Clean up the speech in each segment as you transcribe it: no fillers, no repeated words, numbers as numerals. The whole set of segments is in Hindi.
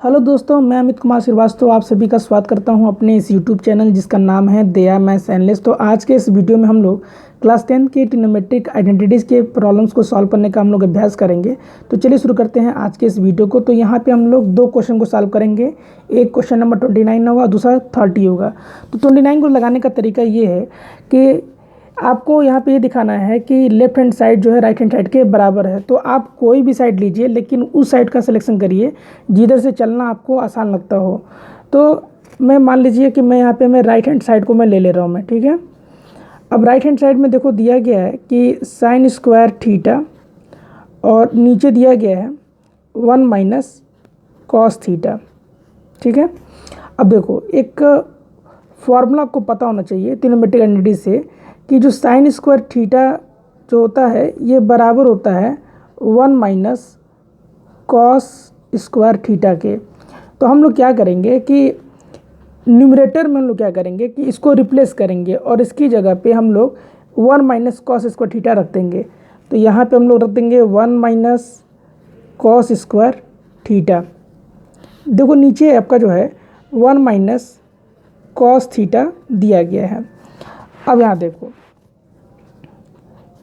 हेलो दोस्तों, मैं अमित कुमार श्रीवास्तव आप सभी का स्वागत करता हूं अपने इस यूट्यूब चैनल जिसका नाम है दया मैथ्स एनालिस्ट। तो आज के इस वीडियो में हम लोग क्लास 10 के ट्रिग्नोमेट्रिक आइडेंटिटीज़ के प्रॉब्लम्स को सॉल्व करने का हम लोग अभ्यास करेंगे। तो चलिए शुरू करते हैं आज के इस वीडियो को। तो यहाँ पे हम लोग दो क्वेश्चन को सॉल्व करेंगे। एक क्वेश्चन नंबर 29 होगा, दूसरा 30 होगा। तो 29 को लगाने का तरीका ये है कि आपको यहाँ पे ये दिखाना है कि लेफ्ट हैंड साइड जो है राइट हैंड साइड के बराबर है। तो आप कोई भी साइड लीजिए, लेकिन उस साइड का सिलेक्शन करिए जिधर से चलना आपको आसान लगता हो। तो मैं मान लीजिए कि मैं यहाँ पे मैं राइट हैंड साइड को मैं ले रहा हूँ मैं, ठीक है। अब राइट हैंड साइड में देखो दिया गया है कि साइन स्क्वायर थीटा और नीचे दिया गया है 1 माइनस कॉस थीटा, ठीक है। अब देखो एक फॉर्मूला आपको पता होना चाहिए ट्रिग्नोमेट्रिक आइडेंटिटी से कि जो साइन स्क्वायर थीटा जो होता है ये बराबर होता है 1 माइनस कॉस स्क्वायर थीटा के। तो हम लोग क्या करेंगे कि न्यूमरेटर में हम लोग क्या करेंगे कि इसको रिप्लेस करेंगे और इसकी जगह पे हम लोग 1 माइनस कॉस स्क्वायर थीटा रख देंगे। तो यहाँ पे हम लोग रख देंगे 1 माइनस कॉस स्क्वायर थीटा। देखो नीचे आपका जो है 1 माइनस कॉस थीटा दिया गया है। अब यहाँ देखो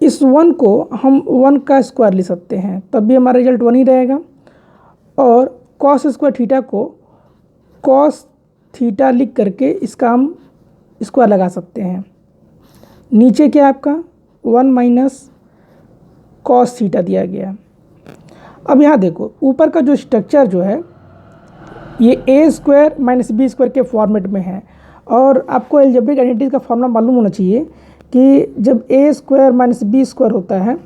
इस 1 को हम 1 का स्क्वायर ले सकते हैं, तब भी हमारा रिजल्ट 1 ही रहेगा। और कॉस स्क्वायर थीटा को कॉस थीटा लिख करके इसका हम स्क्वायर लगा सकते हैं। नीचे क्या आपका 1 माइनस कॉस थीटा दिया गया। अब यहाँ देखो ऊपर का जो स्ट्रक्चर जो है ये ए स्क्वायर माइनस बी स्क्वायर के फॉर्मेट में है। और आपको अलजेब्रिक आइडेंटिटी का फॉर्मूला मालूम होना चाहिए कि जब ए स्क्वायर माइनस बी स्क्वायर होता है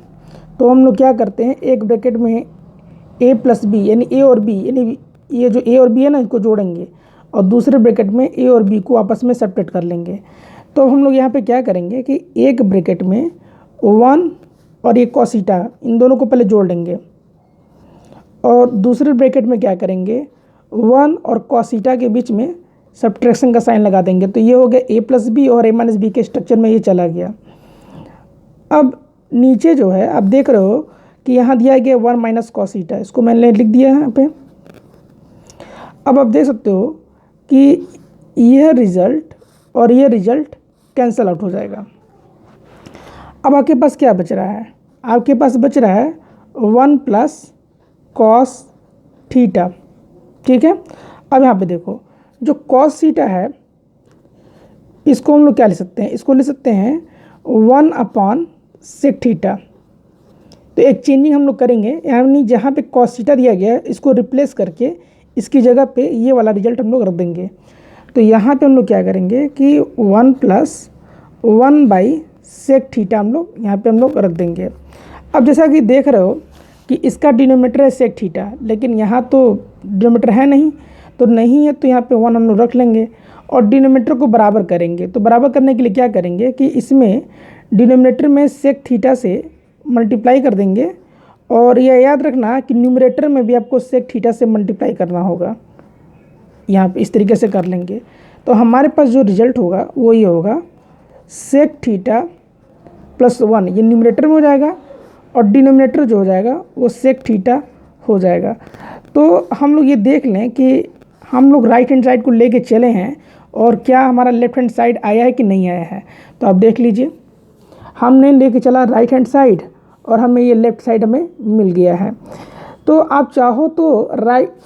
तो हम लोग क्या करते हैं, एक ब्रैकेट में ए प्लस बी यानी ए और बी यानी ये जो ए और बी है ना इनको जोड़ेंगे और दूसरे ब्रैकेट में ए और बी को आपस में सेपरेट कर लेंगे। तो हम लोग यहाँ पे क्या करेंगे कि एक ब्रैकेट में 1 और ये कॉस थीटा इन दोनों को पहले जोड़ लेंगे और दूसरे ब्रैकेट में क्या करेंगे 1 और कॉस थीटा के बीच में सब्ट्रैक्शन का साइन लगा देंगे। तो ये हो गया ए प्लस बी और ए माइनस बी के स्ट्रक्चर में ये चला गया। अब नीचे जो है आप देख रहे हो कि यहाँ दिया गया 1 माइनस कॉस थीटा, इसको मैंने लिख दिया है यहाँ पे। अब आप देख सकते हो कि यह रिजल्ट और यह रिजल्ट कैंसिल आउट हो जाएगा। अब आपके पास क्या बच रहा है, आपके पास बच रहा है 1 प्लस कॉस थीटा, ठीक है। अब यहाँ पे देखो जो कॉस थीटा है इसको हम लोग क्या ले सकते हैं, इसको ले सकते हैं 1 अपॉन सेक थीटा। तो एक चेंजिंग हम लोग करेंगे, यानी जहाँ पे कॉस थीटा दिया गया है इसको रिप्लेस करके इसकी जगह पे ये वाला रिजल्ट हम लोग रख देंगे। तो यहाँ पे हम लोग क्या करेंगे कि 1 प्लस 1 बाई सेक थीटा हम लोग यहाँ पे हम लोग रख देंगे। अब जैसा कि देख रहे हो कि इसका डिनोमिनेटर है सेक थीटा, लेकिन यहाँ तो डिनोमिनेटर है नहीं, तो नहीं है तो यहाँ पे 1 हम लोग रख लेंगे और डिनोमिनेटर को बराबर करेंगे। तो बराबर करने के लिए क्या करेंगे कि इसमें डिनोमिनेटर में सेक थीटा से मल्टीप्लाई कर देंगे और यह याद रखना कि न्यूमरेटर में भी आपको सेक थीटा से मल्टीप्लाई करना होगा। यहाँ पे इस तरीके से कर लेंगे तो हमारे पास जो रिजल्ट होगा वो ये होगा सेक थीटा प्लस 1, ये न्यूमरेटर में हो जाएगा और डिनोमिनेटर जो हो जाएगा वो सेक थीटा हो जाएगा। तो हम लोग ये देख लें कि हम लोग राइट हैंड साइड को लेके चले हैं और क्या हमारा लेफ्ट हैंड साइड आया है कि नहीं आया है। तो आप देख लीजिए हमने लेके चला राइट हैंड साइड और हमें ये लेफ़्ट साइड हमें मिल गया है। तो आप चाहो तो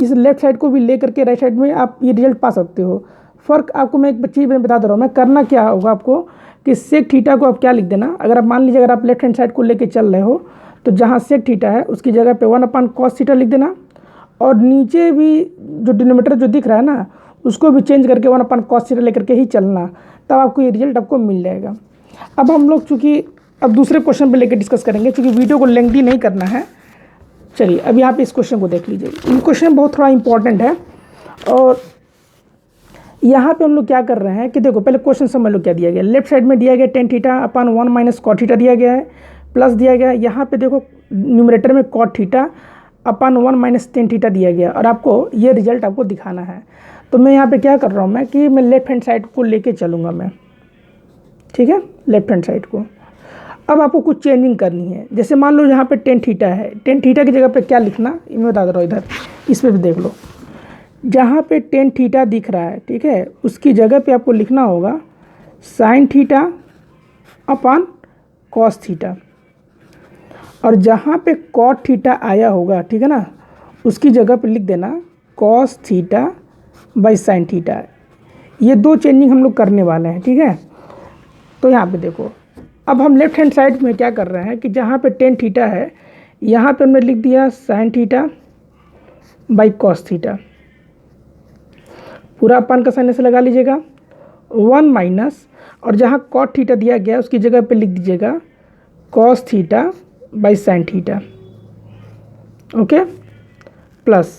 इस लेफ़्ट साइड को भी ले करके राइट साइड में आप ये रिजल्ट पा सकते हो। फ़र्क आपको मैं एक चीज़ बता दे रहा हूँ मैं, करना क्या होगा आपको कि सेक थीटा को आप क्या लिख देना, अगर आप मान लीजिए अगर आप लेफ्ट हैंड साइड को लेके चल रहे हो तो जहाँ सेक थीटा है उसकी जगह पे 1 अपॉन कॉस थीटा लिख देना और नीचे भी जो डिनोमिनेटर जो दिख रहा है ना उसको भी चेंज करके 1 अपॉन कॉस थीटा लेकर के ही चलना, तब आपको ये रिजल्ट आपको मिल जाएगा। अब हम लोग चूँकि अब दूसरे क्वेश्चन पे लेकर डिस्कस करेंगे, चूँकि वीडियो को लेंथी नहीं करना है। चलिए अब यहाँ पे इस क्वेश्चन को देख लीजिए, ये क्वेश्चन बहुत थोड़ा इंपॉर्टेंट है। और यहाँ पे हम लोग क्या कर रहे हैं कि देखो पहले क्वेश्चन समझ लो क्या दिया गया। लेफ्ट साइड में दिया गया tan theta upon 1 minus cot theta दिया गया है, प्लस दिया गया यहाँ पे देखो न्यूमरेटर में cot theta upon 1 minus tan theta दिया गया और आपको ये रिजल्ट आपको दिखाना है। तो मैं यहाँ पे क्या कर रहा हूँ मैं कि मैं लेफ्ट हैंड साइड को लेके चलूँगा मैं, ठीक है, लेफ्ट हैंड साइड को। अब आपको कुछ चेंजिंग करनी है, जैसे मान लो यहाँ पे टेन थीटा है, टेन थीटा की जगह पे क्या लिखना मैं बता दे रहा हूँ, इधर इस पर भी देख लो। जहाँ पे टेन थीटा दिख रहा है, ठीक है, उसकी जगह पे आपको लिखना होगा sine theta upon cos theta. और जहाँ पे कॉट थीटा आया होगा, ठीक है ना, उसकी जगह पे लिख देना cos theta by sine theta. ये दो चेंजिंग हम लोग करने वाले हैं, ठीक है। तो यहाँ पे देखो, अब हम लेफ्ट हैंड साइड में क्या कर रहे हैं कि जहाँ पे टेन थीटा है यहाँ पे हमने लिख दिया sine theta by cos theta. पूरा अपान का साइन ऐसे लगा लीजिएगा, 1 माइनस, और जहाँ कॉट थीटा दिया गया उसकी जगह पे लिख दीजिएगा cos theta by sine theta. Okay, plus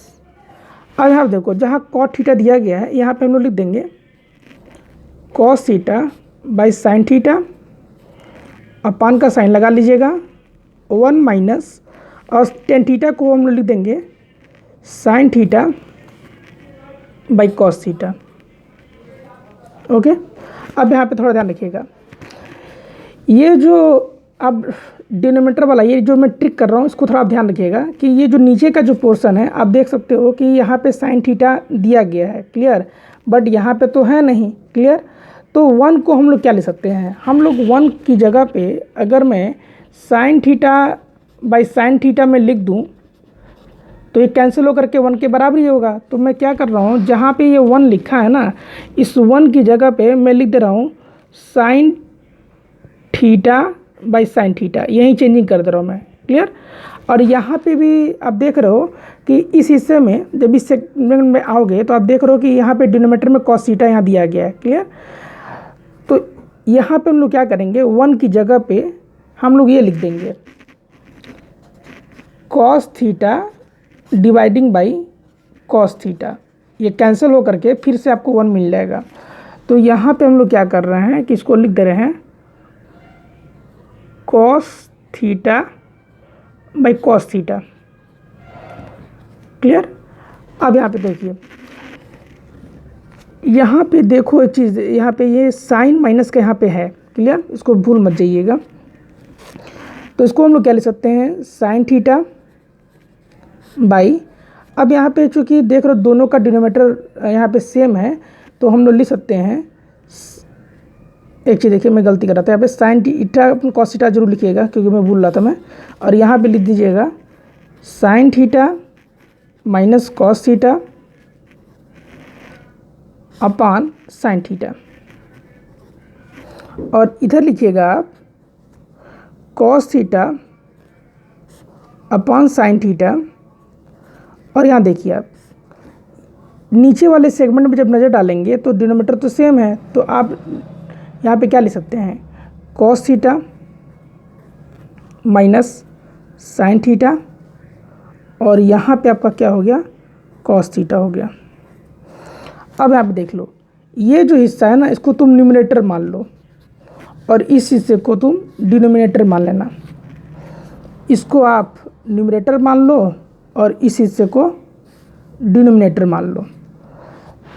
अब यहाँ देखो जहाँ कॉट थीटा दिया गया है यहाँ पे हम लोग लिख देंगे cos theta by sine theta. अपान का साइन लगा लीजिएगा, 1 माइनस, और टेन थीटा को हम लोग लिख देंगे sine theta by cos theta. Okay, अब यहाँ पे थोड़ा ध्यान रखिएगा, ये जो अब डिनोमिनेटर वाला ये जो मैं ट्रिक कर रहा हूँ इसको थोड़ा आप ध्यान रखिएगा कि ये जो नीचे का जो पोर्शन है आप देख सकते हो कि यहाँ पे साइन थीटा दिया गया है, क्लियर, बट यहाँ पे तो है नहीं, क्लियर। तो 1 को हम लोग क्या ले सकते हैं, हम लोग 1 की जगह पे अगर मैं sine theta by sine theta में लिख दूँ तो ये कैंसिल होकर के 1 के बराबर ही होगा। तो मैं क्या कर रहा हूँ, जहाँ पे ये 1 लिखा है ना, इस 1 की जगह पे मैं लिख दे रहा हूँ sine theta by sine theta, यही चेंजिंग कर दे रहा हूँ मैं, क्लियर। और यहाँ पे भी आप देख रहे हो कि इस हिस्से में जब इस सेगमेंट में आओगे तो आप देख रहे हो कि यहाँ पे डिनोमिनेटर में कॉस थीटा यहाँ दिया गया है, क्लियर। तो यहाँ पे हम लोग क्या करेंगे, 1 की जगह पे हम लोग ये लिख देंगे cos theta dividing by cos theta, ये कैंसिल हो करके फिर से आपको 1 मिल जाएगा। तो यहाँ पे हम लोग क्या कर रहे हैं कि इसको लिख दे रहे हैं cos theta by cos theta, clear. अब यहाँ पे देखिए, यहाँ पे देखो एक चीज़, यहाँ पे ये साइन माइनस का यहाँ पे है, क्लियर, इसको भूल मत जाइएगा। तो इसको हम लोग क्या ले सकते हैं, साइन थीटा बाई, अब यहाँ पे चूँकि देख रहे हो दोनों का डिनोमिनेटर यहाँ पे सेम है तो हम लोग लिख सकते हैं, एक चीज़ देखिए मैं गलती कर रहा था, यहाँ पे साइन थीटा कॉस थीटा जरूर लिखिएगा क्योंकि मैं भूल रहा था मैं, और यहाँ पे लिख दीजिएगा sine theta minus cos theta upon sine theta, और इधर लिखिएगा आप cos theta upon sine theta. और यहाँ देखिए आप नीचे वाले सेगमेंट में जब नज़र डालेंगे तो डिनोमिनेटर तो सेम है, तो आप यहाँ पे क्या ले सकते हैं cos theta minus sine theta, और यहाँ पे आपका क्या हो गया कॉस थीटा हो गया। अब यहाँ पे देख लो, ये जो हिस्सा है ना इसको तुम न्यूमरेटर मान लो और इस हिस्से को तुम डिनोमिनेटर मान लेना, इसको आप न्यूमरेटर मान लो और इस हिस्से को डिनोमिनेटर मान लो।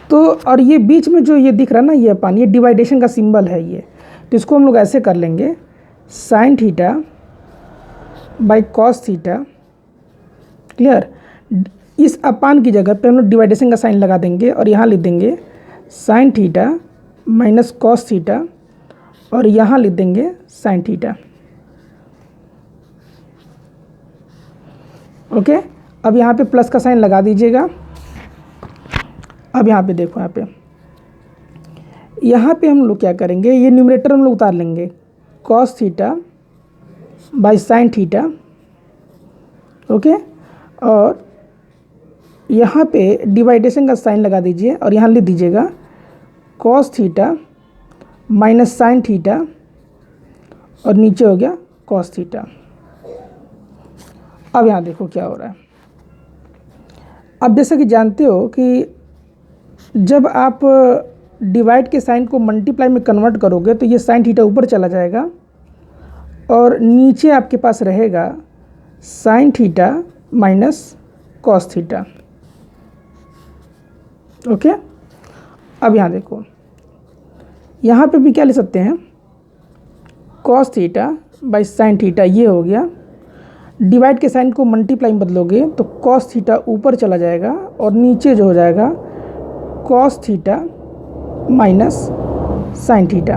तो और ये बीच में जो ये दिख रहा है ना ये अपान, ये डिवाइडेशन का सिंबल है ये, तो इसको हम लोग ऐसे कर लेंगे sine theta by cos theta, clear. इस अपान की जगह पे हम लोग डिवाइडेशन का साइन लगा देंगे और यहाँ लिख देंगे sine theta minus cos theta, और यहाँ लिख देंगे साइन थीटा। ओके, अब यहाँ पे प्लस का साइन लगा दीजिएगा। अब यहाँ पे देखो, यहाँ पे हम लोग क्या करेंगे, ये न्यूमरेटर हम लोग उतार लेंगे cos theta by sine theta, okay, और यहाँ पे डिवाइडेशन का साइन लगा दीजिए और यहाँ लिख दीजिएगा cos theta minus sine theta, और नीचे हो गया कॉस थीटा। अब यहाँ देखो क्या हो रहा है, अब जैसा कि जानते हो कि जब आप डिवाइड के साइन को मल्टीप्लाई में कन्वर्ट करोगे तो ये साइन थीटा ऊपर चला जाएगा और नीचे आपके पास रहेगा sine theta minus cos theta. Okay, अब यहाँ देखो, यहाँ पे भी क्या ले सकते हैं cos theta by sine theta, ये हो गया। डिवाइड के साइन को मल्टीप्लाई में बदलोगे तो कॉस थीटा ऊपर चला जाएगा और नीचे जो हो जाएगा cos theta minus sine theta.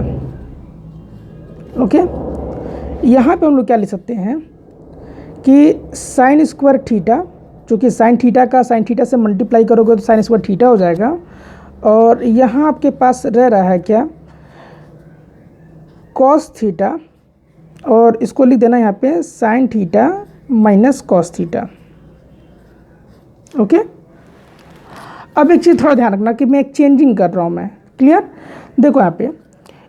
Okay, यहाँ पे हम लोग क्या लिख सकते हैं कि साइन स्क्वायर थीटा, चूँकि साइन थीटा से मल्टीप्लाई करोगे तो साइन स्क्वायर थीटा हो जाएगा, और यहाँ आपके पास रह रहा है क्या कॉस थीटा, और इसको लिख देना यहाँ पे sine theta minus cos theta. Okay, अब एक चीज़ थोड़ा ध्यान रखना कि मैं एक चेंजिंग कर रहा हूँ मैं, क्लियर। देखो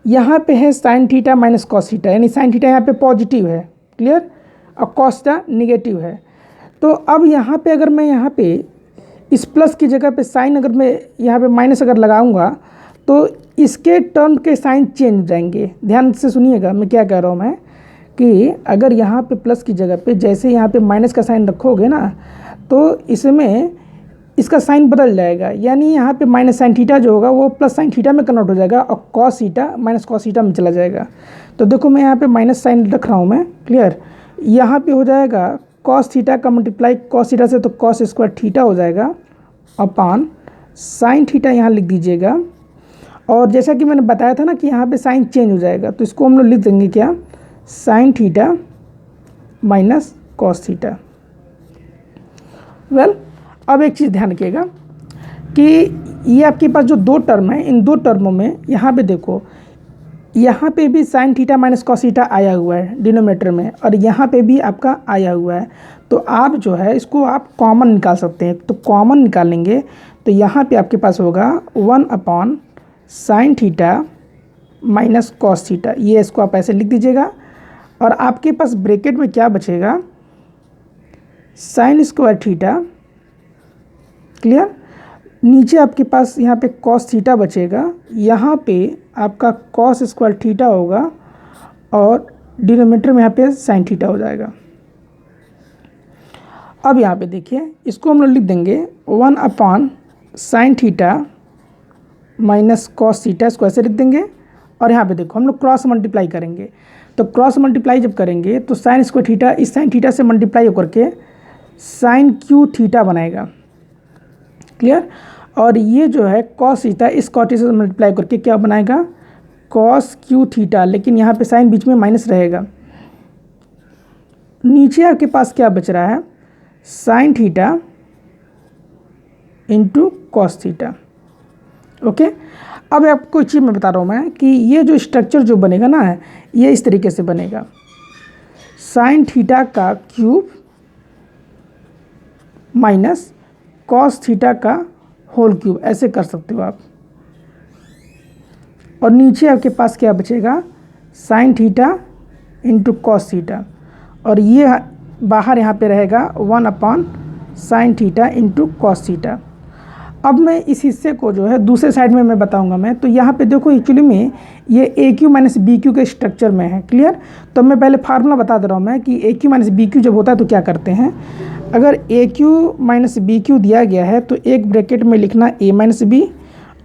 यहाँ पे है sine theta minus cos theta, यानी साइन थीटा यहाँ पे पॉजिटिव है, क्लियर, और कॉस थीटा निगेटिव है। तो अब यहाँ पे अगर मैं यहाँ पे इस प्लस की जगह पे साइन, अगर मैं यहाँ पे माइनस अगर लगाऊंगा तो इसके टर्म के साइन चेंज हो जाएंगे। ध्यान से सुनिएगा मैं क्या कह रहा हूँ मैं, कि अगर यहाँ पे प्लस की जगह पे जैसे यहाँ पे माइनस का साइन रखोगे ना, तो इसमें इसका साइन बदल जाएगा, यानी यहाँ पे माइनस साइन थीटा जो होगा वो प्लस साइन थीटा में कन्वर्ट हो जाएगा और cos theta minus cos theta में चला जाएगा। तो देखो मैं यहाँ पे माइनस साइन रख रहा हूँ मैं, क्लियर। यहाँ पे हो जाएगा कॉस थीटा का मल्टीप्लाई कॉस थीटा से तो कॉस स्क्वायर थीटा हो जाएगा अपान साइन थीटा यहाँ लिख दीजिएगा। और जैसा कि मैंने बताया था ना कि यहाँ पे साइन चेंज हो जाएगा, तो इसको हम लोग लिख देंगे क्या, sine theta minus cos theta. Well, अब एक चीज़ ध्यान रखिएगा कि ये आपके पास जो दो टर्म है, इन दो टर्मों में यहाँ पे देखो, यहाँ पे भी sine theta minus cos theta आया हुआ है डिनोमिनेटर में, और यहाँ पे भी आपका आया हुआ है। तो आप जो है इसको आप कॉमन निकाल सकते हैं। तो कॉमन निकालेंगे तो यहाँ पे आपके पास होगा 1 upon sine theta minus cos theta, ये इसको आप ऐसे लिख दीजिएगा। और आपके पास ब्रैकेट में क्या बचेगा, साइन स्क्वायर थीटा, क्लियर। नीचे आपके पास यहाँ पे कॉस थीटा बचेगा, यहाँ पे आपका कॉस स्क्वायर थीटा होगा, और डिनोमिनेटर में यहाँ पे साइन थीटा हो जाएगा। अब यहाँ पे देखिए, इसको हम लोग लिख देंगे 1 upon sine theta minus cos theta, इसको ऐसे लिख देंगे। और यहाँ पे देखो हम लोग क्रॉस मल्टीप्लाई करेंगे, तो क्रॉस मल्टीप्लाई जब करेंगे तो साइन स्क्वायर थीटा इस साइन थीटा से मल्टीप्लाई होकर के साइन क्यू थीटा बनाएगा, क्लियर। और ये जो है कॉस थीटा इस कॉस थीटा से मल्टीप्लाई करके क्या बनाएगा, कॉस क्यू थीटा, लेकिन यहाँ पे साइन बीच में माइनस रहेगा। नीचे आपके पास क्या बच रहा है, sine theta into cos theta. Okay, अब आपको एक चीज़ मैं बता रहा हूँ मैं कि ये जो स्ट्रक्चर जो बनेगा ना, ये इस तरीके से बनेगा, साइन थीटा का क्यूब माइनस कॉस थीटा का होल क्यूब, ऐसे कर सकते हो आप। और नीचे आपके पास क्या बचेगा, sine theta into cos theta, और ये बाहर यहाँ पे रहेगा 1 upon sine theta into cos theta. अब मैं इस हिस्से को जो है दूसरे साइड में मैं बताऊंगा मैं। तो यहाँ पे देखो एक्चुअली में ये ए क्यू माइनस बी क्यू के स्ट्रक्चर में है, क्लियर। तो मैं पहले फार्मूला बता दे रहा हूँ मैं कि ए क्यू माइनस बी क्यू जब होता है तो क्या करते हैं। अगर ए क्यू माइनस बी क्यू दिया गया है तो एक ब्रैकेट में लिखना ए माइनस बी,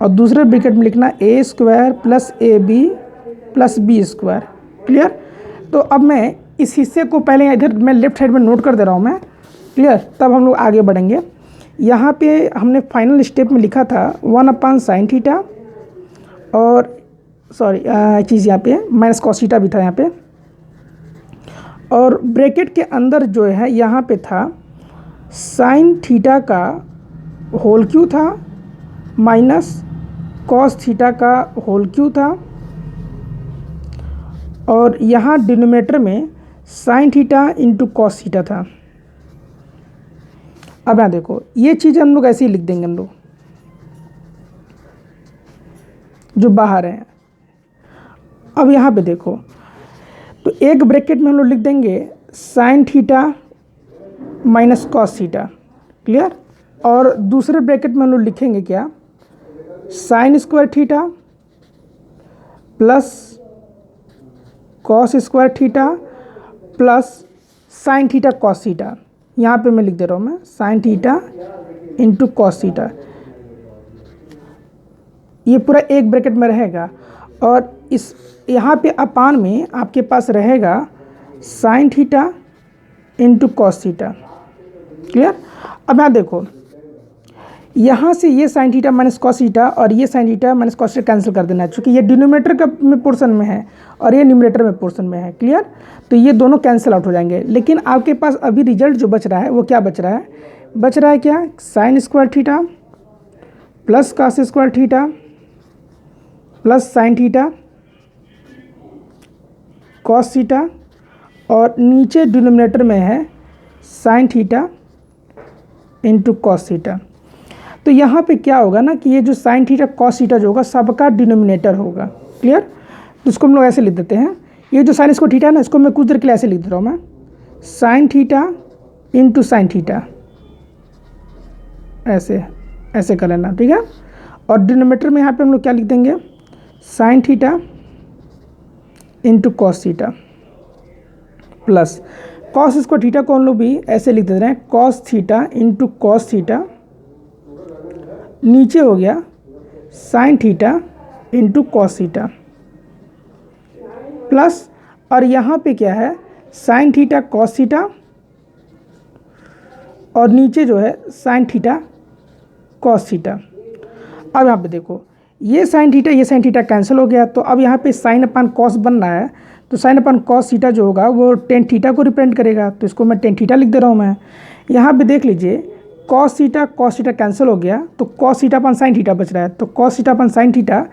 और दूसरे ब्रैकेट में लिखना a square plus a b plus b square, clear. तो अब मैं इस हिस्से को पहले इधर मैं लेफ्ट साइड में नोट कर दे रहा हूँ मैं, क्लियर, तब हम लोग आगे बढ़ेंगे। यहाँ पे हमने फाइनल स्टेप में लिखा था 1 अपॉन साइन थीटा, और सॉरी चीज़ यहाँ पे माइनस कॉस थीटा भी था यहाँ पे, और ब्रैकेट के अंदर जो है यहाँ पे था साइन थीटा का होल क्यू था माइनस कॉस थीटा का होल क्यू था, और यहाँ डिनोमिनेटर में sine theta into cos theta था। अब यहाँ देखो ये चीज़ हम लोग ऐसे ही लिख देंगे हम लोग जो बाहर है। अब यहाँ पे देखो तो एक ब्रैकेट में हम लोग लिख देंगे sine theta minus cos theta, clear. और दूसरे ब्रैकेट में हम लोग लिखेंगे क्या, sine square theta plus cos square theta plus sine theta cos theta. यहाँ पे मैं लिख दे रहा हूँ मैं sine theta into cos theta, ये पूरा एक ब्रैकेट में रहेगा। और इस यहाँ पे अपान में आपके पास रहेगा sine theta into cos theta. Clear. अब यहाँ देखो, यहाँ से ये sine theta minus cos theta और ये sine theta minus cos theta cancel कर देना है, क्योंकि ये डिनोमिनेटर का में पोर्शन में है और ये न्यूमरेटर में पोर्शन में है। क्लियर। तो ये दोनों कैंसिल आउट हो जाएंगे, लेकिन आपके पास अभी रिजल्ट जो बच रहा है वो क्या बच रहा है? बच रहा है क्या? Sine square theta plus cos square theta plus sine theta cos theta, और नीचे डिनोमिनेटर में है sine theta into cos theta. तो यहाँ पे क्या होगा ना कि ये जो साइन थीटा कॉस थीटा जो होगा सबका डिनोमिनेटर होगा। क्लियर। तो इसको हम लोग ऐसे लिख देते हैं, ये जो साइन स्क्वायर थीटा है ना, इसको मैं कुछ देर के लिए ऐसे लिख देता हूँ मैं, sine theta into sine theta, ऐसे ऐसे कर लेना। ठीक है। और डिनोमिनेटर में यहाँ पे हम लोग क्या लिख देंगे? Sine theta into cos theta plus cos square theta को हम लोग भी ऐसे लिख दे रहे हैं, cos theta into cos theta, नीचे हो गया sine theta into cos theta plus, और यहाँ पे क्या है? साइन थीटा कॉस थीटा, और नीचे जो है साइन थीटा कॉस थीटा। अब यहाँ पे देखो, ये साइन थीटा कैंसिल हो गया, तो अब यहाँ पे साइन अपान कॉस बन रहा है, तो साइन अपान कॉस थीटा जो होगा वो टेन थीटा को रिप्रेजेंट करेगा, तो इसको मैं टेन थीटा लिख दे रहा हूँ मैं। यहाँ पे देख लीजिए, कॉस थीटा कैंसिल हो गया, तो कॉस थीटा अपन साइन थीटा बच रहा है, तो कॉस थीटा अपन साइन थीटा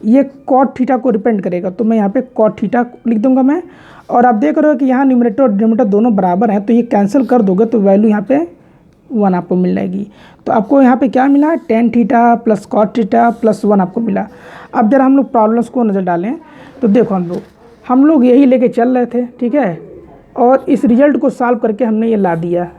ये कॉट थीटा को रिप्रेजेंट करेगा, तो मैं यहाँ पे कॉट थीटा लिख दूंगा मैं। और आप देख रहे हो कि यहाँ न्यूमरेटर और डिनोमिनेटर दोनों बराबर हैं, तो ये कैंसिल कर दोगे तो वैल्यू यहाँ पे 1 आपको मिल जाएगी। तो आपको यहाँ पे क्या मिला? Tan theta plus cot theta plus 1 आपको मिला। अब जरा हम लोग प्रॉब्लम्स को नज़र डालें, तो देखो हम लोग यही लेके चल रहे थे। ठीक है। और इस रिजल्ट को सॉल्व करके हमने ये ला दिया,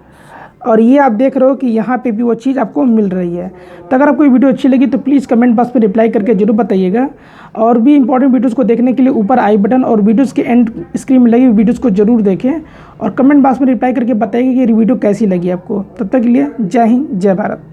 और ये आप देख रहे हो कि यहाँ पे भी वो चीज़ आपको मिल रही है। तो अगर आपको वीडियो अच्छी लगी तो प्लीज़ कमेंट बॉक्स में रिप्लाई करके जरूर बताइएगा, और भी इंपॉर्टेंट वीडियोस को देखने के लिए ऊपर आई बटन और वीडियोस के एंड स्क्रीन में लगी वीडियोस को जरूर देखें, और कमेंट बॉक्स में रिप्लाई करके बताइए कि ये वीडियो कैसी लगी आपको। तब तक के लिए जय हिंद, जय भारत।